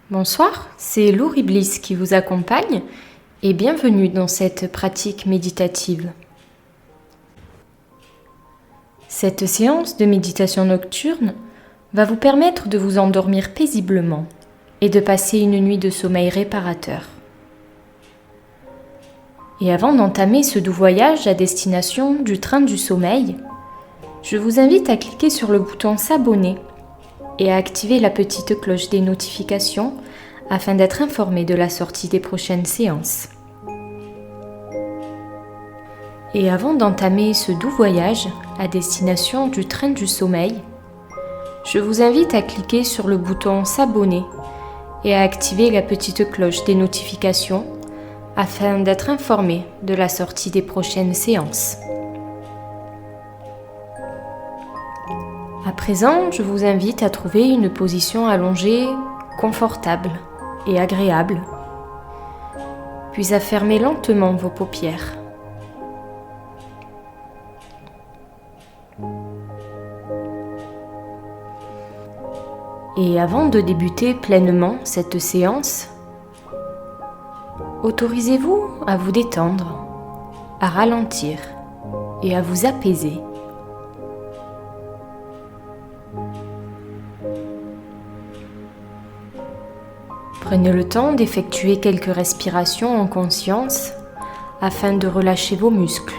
Bonsoir, c'est Louri Bliss qui vous accompagne et bienvenue dans cette pratique méditative. Cette séance de méditation nocturne va vous permettre de vous endormir paisiblement et de passer une nuit de sommeil réparateur. Et avant d'entamer ce doux voyage à destination du train du sommeil, je vous invite à cliquer sur le bouton s'abonner et à activer la petite cloche des notifications afin d'être informé de la sortie des prochaines séances. Et avant d'entamer ce doux voyage à destination du train du sommeil, je vous invite à cliquer sur le bouton s'abonner et à activer la petite cloche des notifications afin d'être informé de la sortie des prochaines séances. À présent, je vous invite à trouver une position allongée confortable et agréable, puis à fermer lentement vos paupières. Et avant de débuter pleinement cette séance, autorisez-vous à vous détendre, à ralentir et à vous apaiser. Prenez le temps d'effectuer quelques respirations en conscience afin de relâcher vos muscles.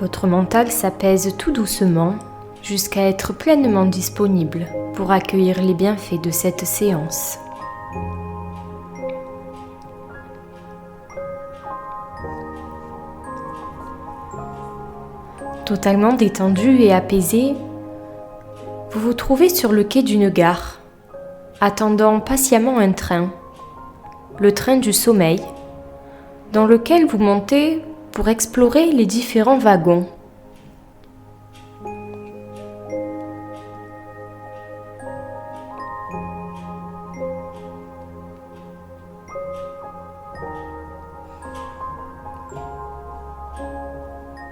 Votre mental s'apaise tout doucement jusqu'à être pleinement disponible pour accueillir les bienfaits de cette séance. Totalement détendu et apaisé, vous vous trouvez sur le quai d'une gare, attendant patiemment un train, le train du sommeil, dans lequel vous montez pour explorer les différents wagons.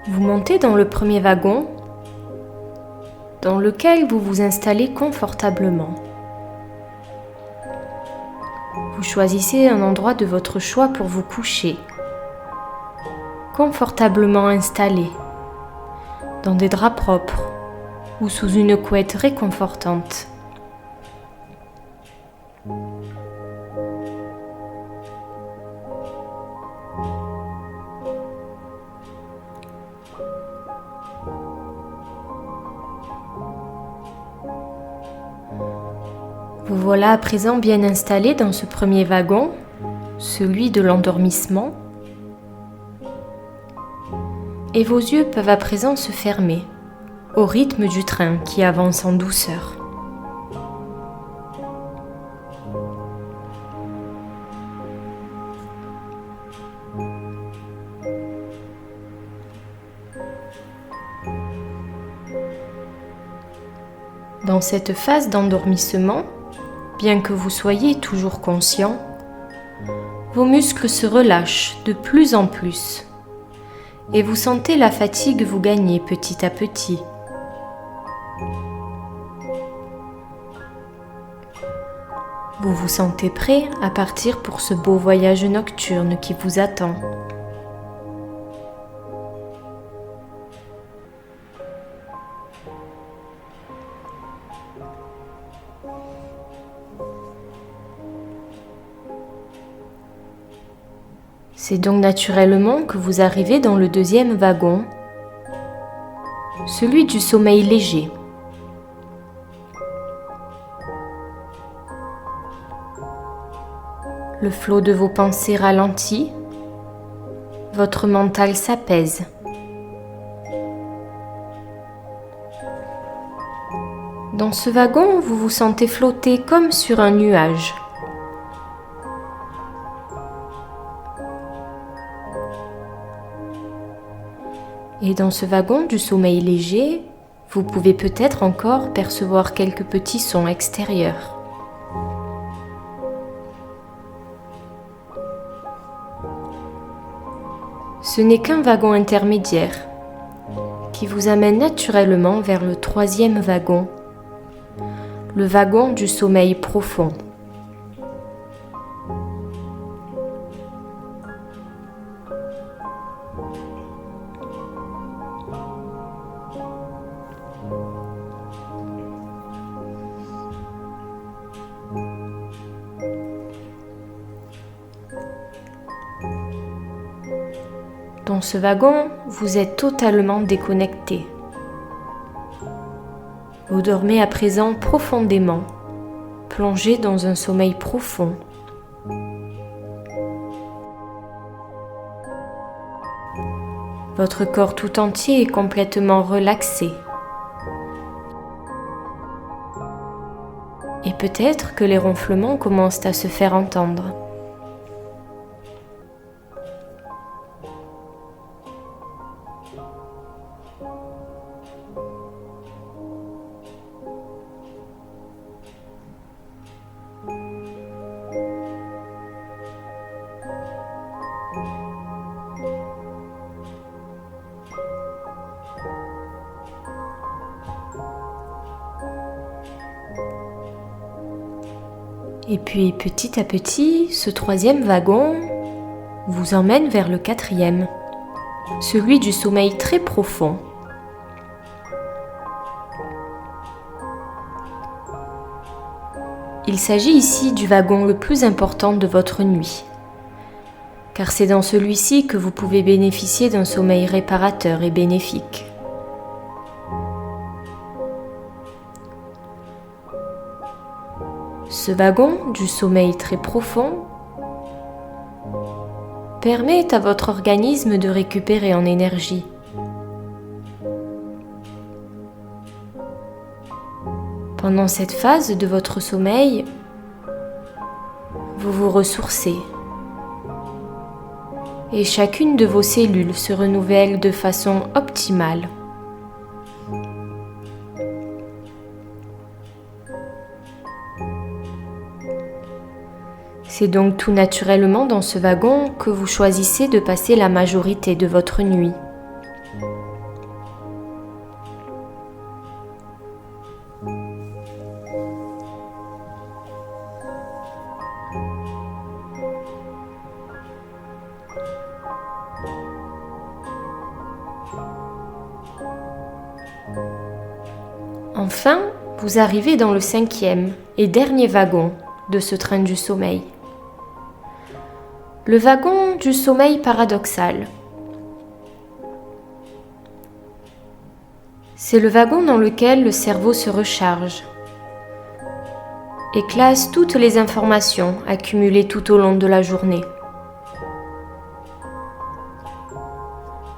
Vous montez dans le premier wagon, dans lequel vous vous installez confortablement. Vous choisissez un endroit de votre choix pour vous coucher, confortablement installé, dans des draps propres ou sous une couette réconfortante. Vous voilà à présent bien installé dans ce premier wagon, celui de l'endormissement, et vos yeux peuvent à présent se fermer au rythme du train qui avance en douceur. Dans cette phase d'endormissement, bien que vous soyez toujours conscient, vos muscles se relâchent de plus en plus et vous sentez la fatigue vous gagner petit à petit. Vous vous sentez prêt à partir pour ce beau voyage nocturne qui vous attend. C'est donc naturellement que vous arrivez dans le deuxième wagon, celui du sommeil léger. Le flot de vos pensées ralentit, votre mental s'apaise. Dans ce wagon, vous vous sentez flotter comme sur un nuage. Et dans ce wagon du sommeil léger, Vous pouvez peut-être encore percevoir quelques petits sons extérieurs. Ce n'est qu'un wagon intermédiaire qui vous amène naturellement vers le troisième wagon, le wagon du sommeil profond. Dans ce wagon, vous êtes totalement déconnecté. Vous dormez à présent profondément, plongé dans un sommeil profond. Votre corps tout entier est complètement relaxé. Et peut-être que les ronflements commencent à se faire entendre. Et puis petit à petit, ce troisième wagon vous emmène vers le quatrième, celui du sommeil très profond. Il s'agit ici du wagon le plus important de votre nuit, car c'est dans celui-ci que vous pouvez bénéficier d'un sommeil réparateur et bénéfique. Ce wagon du sommeil très profond permet à votre organisme de récupérer en énergie. Pendant cette phase de votre sommeil, vous vous ressourcez et chacune de vos cellules se renouvelle de façon optimale. C'est donc tout naturellement dans ce wagon que vous choisissez de passer la majorité de votre nuit. Enfin, vous arrivez dans le cinquième et dernier wagon de ce train du sommeil. Le wagon du sommeil paradoxal. C'est le wagon dans lequel le cerveau se recharge et classe toutes les informations accumulées tout au long de la journée.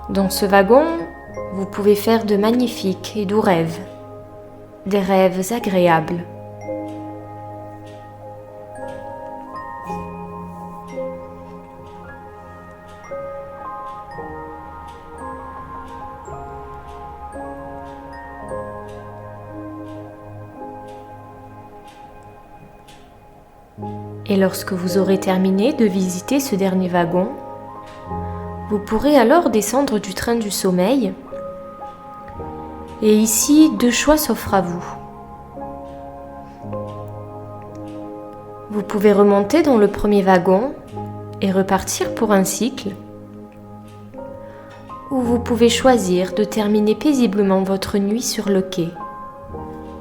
Dans ce wagon, vous pouvez faire de magnifiques et doux rêves, des rêves agréables. Et lorsque vous aurez terminé de visiter ce dernier wagon, vous pourrez alors descendre du train du sommeil. Et ici, deux choix s'offrent à vous. Vous pouvez remonter dans le premier wagon et repartir pour un cycle, ou vous pouvez choisir de terminer paisiblement votre nuit sur le quai,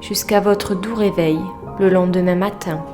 jusqu'à votre doux réveil le lendemain matin.